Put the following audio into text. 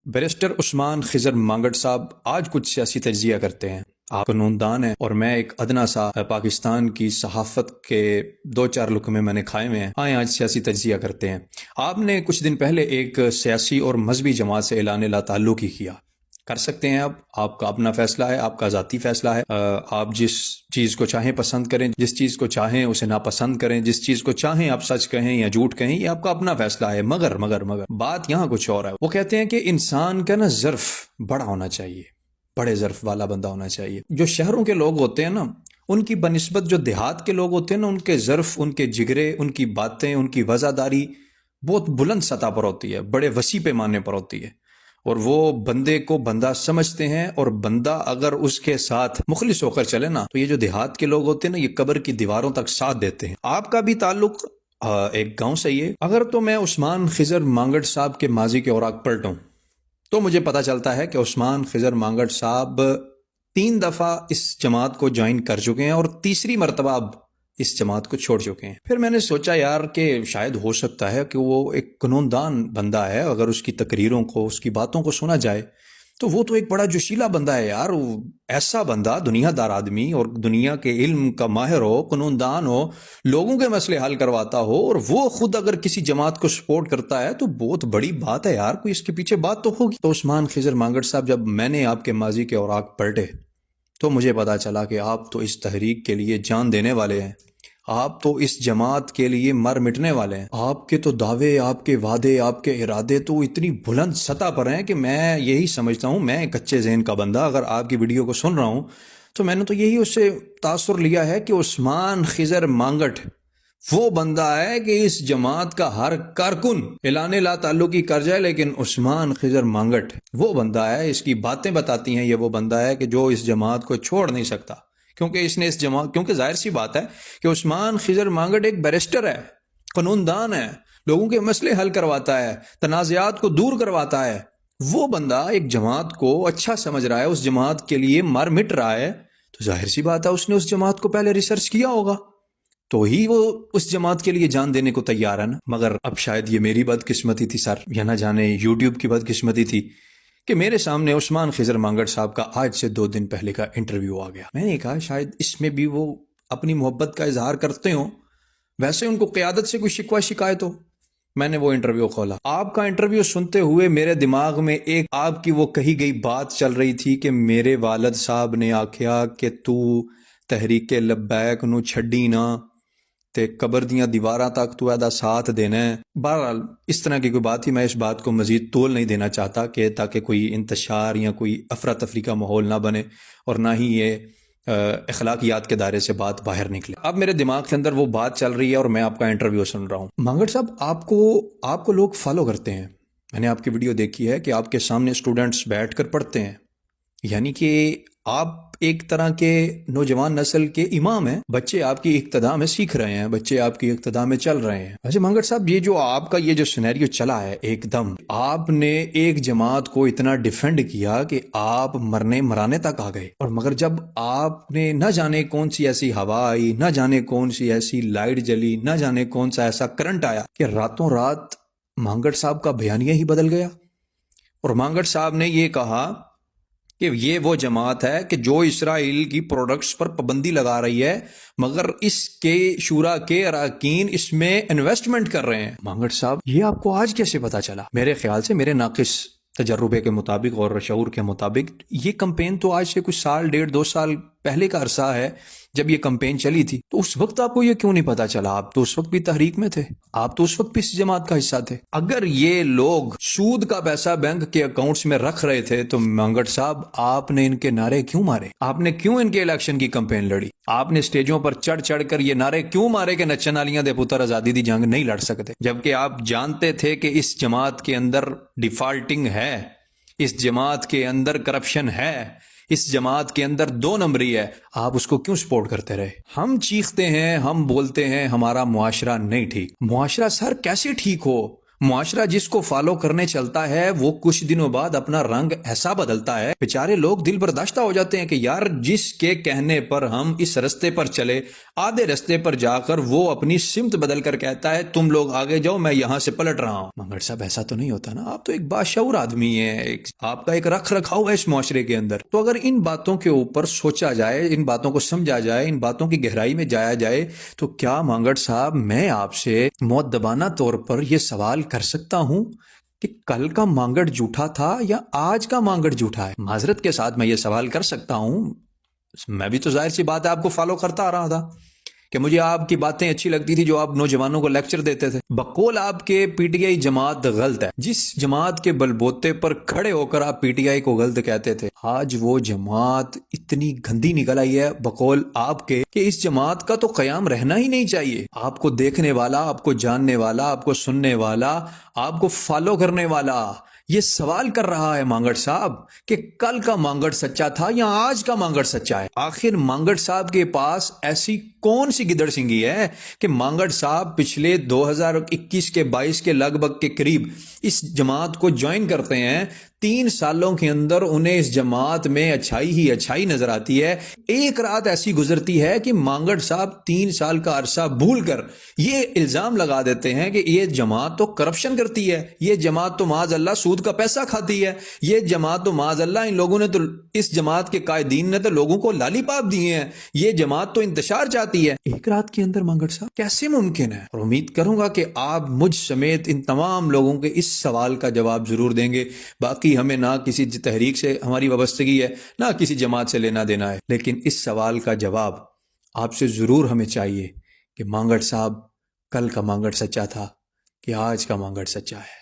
Barrister عثمان خضر مانگٹ صاحب آج کچھ سیاسی تجزیہ کرتے ہیں۔ آپ قانون دان ہیں اور میں ایک ادنا سا پاکستان کی صحافت کے دو چار لقمے میں نے کھائے ہوئے ہیں۔ آج سیاسی تجزیہ کرتے ہیں۔ آپ نے کچھ دن پہلے ایک سیاسی اور مذہبی جماعت سے اعلان لا تعلق ہی کیا۔ کر سکتے ہیں آپ کا اپنا فیصلہ ہے، آپ کا ذاتی فیصلہ ہے۔ آپ جس چیز کو چاہیں پسند کریں، جس چیز کو چاہیں اسے ناپسند کریں، جس چیز کو چاہیں آپ سچ کہیں یا جھوٹ کہیں، یہ آپ کا اپنا فیصلہ ہے۔ مگر بات یہاں کچھ اور ہے۔ وہ کہتے ہیں کہ انسان کا ظرف بڑا ہونا چاہیے، بڑے ظرف والا بندہ ہونا چاہیے۔ جو شہروں کے لوگ ہوتے ہیں نا، ان کی بنسبت جو دیہات کے لوگ ہوتے ہیں نا، ان کے ظرف، ان کے جگرے، ان کی باتیں، ان کی وزاداری بہت بلند سطح پر ہوتی ہے، بڑے وسیع پیمانے پر ہوتی ہے، اور وہ بندے کو بندہ سمجھتے ہیں، اور بندہ اگر اس کے ساتھ مخلص ہو کر چلے نا، تو یہ جو دیہات کے لوگ ہوتے ہیں نا، یہ قبر کی دیواروں تک ساتھ دیتے ہیں۔ آپ کا بھی تعلق ایک گاؤں سے ہی ہے۔ اگر تو میں عثمان خضر مانگٹ صاحب کے ماضی کے اوراق پلٹوں تو مجھے پتا چلتا ہے کہ عثمان خضر مانگٹ صاحب 3 دفعہ اس جماعت کو جوائن کر چکے ہیں، اور تیسری مرتبہ اب اس جماعت کو چھوڑ چکے ہیں۔ پھر میں نے سوچا یار کہ شاید ہو سکتا ہے کہ وہ ایک قانون دان بندہ ہے، اگر اس کی تقریروں کو، اس کی باتوں کو سنا جائے تو وہ تو ایک بڑا جوشیلا بندہ ہے یار۔ ایسا بندہ، دنیا دار آدمی، اور دنیا کے علم کا ماہر ہو، قانون دان ہو، لوگوں کے مسئلے حل کرواتا ہو، اور وہ خود اگر کسی جماعت کو سپورٹ کرتا ہے تو بہت بڑی بات ہے یار، کوئی اس کے پیچھے بات تو ہوگی۔ تو عثمان خضر مانگٹ صاحب، جب میں نے آپ کے ماضی کے اوراق پلٹے تو مجھے پتا چلا کہ آپ تو اس تحریک کے لیے جان دینے والے ہیں، آپ تو اس جماعت کے لیے مر مٹنے والے ہیں۔ آپ کے تو دعوے، آپ کے وعدے، آپ کے ارادے تو اتنی بلند سطح پر ہیں کہ میں یہی سمجھتا ہوں، میں ایک کچے ذہن کا بندہ اگر آپ کی ویڈیو کو سن رہا ہوں تو میں نے تو یہی اس سے تاثر لیا ہے کہ عثمان خضر مانگٹ وہ بندہ ہے کہ اس جماعت کا ہر کارکن اعلان لا تعلقی کر جائے، لیکن عثمان خضر مانگٹ وہ بندہ ہے، اس کی باتیں بتاتی ہیں، یہ وہ بندہ ہے کہ جو اس جماعت کو چھوڑ نہیں سکتا، کیونکہ اس نے اس جماعت، کیونکہ ظاہر سی بات ہے کہ عثمان خضر مانگٹ ایک بیرسٹر ہے، قانون دان ہے، لوگوں کے مسئلے حل کرواتا ہے، تنازعات کو دور کرواتا ہے۔ وہ بندہ ایک جماعت کو اچھا سمجھ رہا ہے، اس جماعت کے لیے مر مٹ رہا ہے، تو ظاہر سی بات ہے اس نے اس جماعت کو پہلے ریسرچ کیا ہوگا، تو ہی وہ اس جماعت کے لیے جان دینے کو تیار ہے نا۔ مگر اب شاید یہ میری بدقسمتی تھی سر، یا نہ جانے یوٹیوب کی بدقسمتی تھی کہ میرے سامنے عثمان خضر مانگٹ صاحب کا آج سے 2 دن پہلے کا انٹرویو آ گیا۔ میں نے کہا شاید اس میں بھی وہ اپنی محبت کا اظہار کرتے ہوں، ویسے ان کو قیادت سے کوئی شکوہ شکایت ہو۔ میں نے وہ انٹرویو کھولا، آپ کا انٹرویو سنتے ہوئے میرے دماغ میں ایک آپ کی وہ کہی گئی بات چل رہی تھی کہ میرے والد صاحب نے آکھیا کہ تو تحریک لبیک نو چھڈی نہ تے قبر دیاں دیواراں تک تو ایدا ساتھ دینا ہے۔ بہرحال اس طرح کی کوئی بات ہی، میں اس بات کو مزید طول نہیں دینا چاہتا کہ تاکہ کوئی انتشار یا کوئی افراتفری کا ماحول نہ بنے، اور نہ ہی یہ اخلاقیات کے دائرے سے بات باہر نکلے۔ اب میرے دماغ کے اندر وہ بات چل رہی ہے اور میں آپ کا انٹرویو سن رہا ہوں۔ مانگٹ صاحب، آپ کو لوگ فالو کرتے ہیں، میں نے آپ کی ویڈیو دیکھی ہے کہ آپ کے سامنے اسٹوڈنٹس بیٹھ کر پڑھتے ہیں، یعنی کہ آپ ایک طرح کے نوجوان نسل کے امام ہیں، بچے آپ کی اقتداء میں سیکھ رہے ہیں، بچے آپ کی اقتداء میں چل رہے ہیں۔ ویسے مانگٹ صاحب، یہ جو آپ کا یہ جو سینیریو چلا ہے، ایک دم آپ نے ایک جماعت کو اتنا ڈیفینڈ کیا کہ آپ مرنے مرانے تک آ گئے، اور مگر جب آپ نے نہ جانے کون سی ایسی ہوا آئی، نہ جانے کون سی ایسی لائٹ جلی، نہ جانے کون سا ایسا کرنٹ آیا کہ راتوں رات مانگٹ صاحب کا بیانیہ ہی بدل گیا، اور مانگٹ صاحب نے یہ کہا کہ یہ وہ جماعت ہے کہ جو اسرائیل کی پروڈکٹس پر پابندی لگا رہی ہے، مگر اس کے شورا کے اراکین اس میں انویسٹمنٹ کر رہے ہیں۔ مانگٹ صاحب، یہ آپ کو آج کیسے پتا چلا؟ میرے خیال سے، میرے ناقص تجربے کے مطابق اور شعور کے مطابق، یہ کمپین تو آج سے کچھ سال، 1.5-2 سال پہلے کا عرصہ ہے جب یہ کمپین چلی تھی، تو اس وقت آپ کو یہ کیوں نہیں پتا چلا؟ آپ تو اس وقت بھی تحریک میں تھے، آپ تو اس وقت بھی اس جماعت کا حصہ تھے۔ اگر یہ لوگ سود کا پیسہ بینک کے اکاؤنٹس میں رکھ رہے تھے تو مانگٹ صاحب، آپ نے ان کے نعرے کیوں مارے؟ آپ نے کیوں ان کے الیکشن کی کمپین لڑی؟ آپ نے سٹیجوں پر چڑھ چڑھ کر یہ نعرے کیوں مارے کہ نچن والیاں دے پتر آزادی دی جنگ نہیں لڑ سکتے، جبکہ آپ جانتے تھے کہ اس جماعت کے اندر ڈیفالٹنگ ہے، اس جماعت کے اندر کرپشن ہے، اس جماعت کے اندر 2 نمبری ہے؟ آپ اس کو کیوں سپورٹ کرتے رہے؟ ہم چیختے ہیں، ہم بولتے ہیں ہمارا معاشرہ نہیں ٹھیک۔ معاشرہ سر کیسے ٹھیک ہو؟ معاشرہ جس کو فالو کرنے چلتا ہے وہ کچھ دنوں بعد اپنا رنگ ایسا بدلتا ہے، بیچارے لوگ دل برداشتہ ہو جاتے ہیں کہ یار جس کے کہنے پر ہم اس رستے پر چلے، آدھے رستے پر جا کر وہ اپنی سمت بدل کر کہتا ہے تم لوگ آگے جاؤ، میں یہاں سے پلٹ رہا ہوں۔ مگر صاحب ایسا تو نہیں ہوتا نا، آپ تو ایک باشعور آدمی ہیں، آپ کا ایک رکھ رکھاؤ ہے اس معاشرے کے اندر۔ تو اگر ان باتوں کے اوپر سوچا جائے، ان باتوں کو سمجھا جائے، ان باتوں کی گہرائی میں جایا جائے، تو کیا مانگڑ صاحب میں آپ سے مؤدبانہ طور پر یہ سوال کر سکتا ہوں کہ کل کا مانگڑ جھوٹا تھا یا آج کا مانگڑ جھوٹا ہے؟ معذرت کے ساتھ میں یہ سوال کر سکتا ہوں، میں بھی تو ظاہر سی بات ہے آپ کو فالو کرتا آ رہا تھا کہ مجھے آپ کی باتیں اچھی لگتی تھی جو آپ نوجوانوں کو لیکچر دیتے تھے۔ بقول آپ کے پی ٹی آئی جماعت غلط ہے، جس جماعت کے بل بوتے پر کھڑے ہو کر آپ پی ٹی آئی کو غلط کہتے تھے، آج وہ جماعت اتنی گندی نکل آئی ہے بقول آپ کے کہ اس جماعت کا تو قیام رہنا ہی نہیں چاہیے۔ آپ کو دیکھنے والا، آپ کو جاننے والا، آپ کو سننے والا، آپ کو فالو کرنے والا یہ سوال کر رہا ہے مانگڑ صاحب کہ کل کا مانگڑ سچا تھا یا آج کا مانگڑ سچا ہے؟ آخر مانگڑ صاحب کے پاس ایسی کون سی گدڑ سنگھی ہے کہ مانگڑ صاحب پچھلے 2021 کے 22 کے لگ بھگ کے قریب اس جماعت کو جوائن کرتے ہیں، 3 سالوں کے اندر انہیں اس جماعت میں اچھائی ہی اچھائی نظر آتی ہے، ایک رات ایسی گزرتی ہے کہ مانگڑ صاحب 3 سال کا عرصہ بھول کر یہ الزام لگا دیتے ہیں کہ یہ جماعت تو کرپشن کرتی ہے، یہ جماعت تو معاذ اللہ سود کا پیسہ کھاتی ہے، یہ جماعت تو معاذ اللہ ان لوگوں نے تو، اس جماعت کے قائدین نے تو لوگوں کو لالی پاپ دیے ہیں، یہ جماعت تو انتشار چاہتی ہے۔ ایک رات کے اندر مانگڑ صاحب کیسے ممکن ہے؟ اور امید کروں گا کہ آپ مجھ سمیت ان تمام لوگوں کے اس سوال کا جواب ضرور دیں گے۔ باقی ہمیں نہ کسی تحریک سے ہماری وابستگی ہے، نہ کسی جماعت سے لینا دینا ہے، لیکن اس سوال کا جواب آپ سے ضرور ہمیں چاہیے کہ مانگڑ صاحب کل کا مانگڑ سچا تھا کہ آج کا مانگڑ سچا ہے؟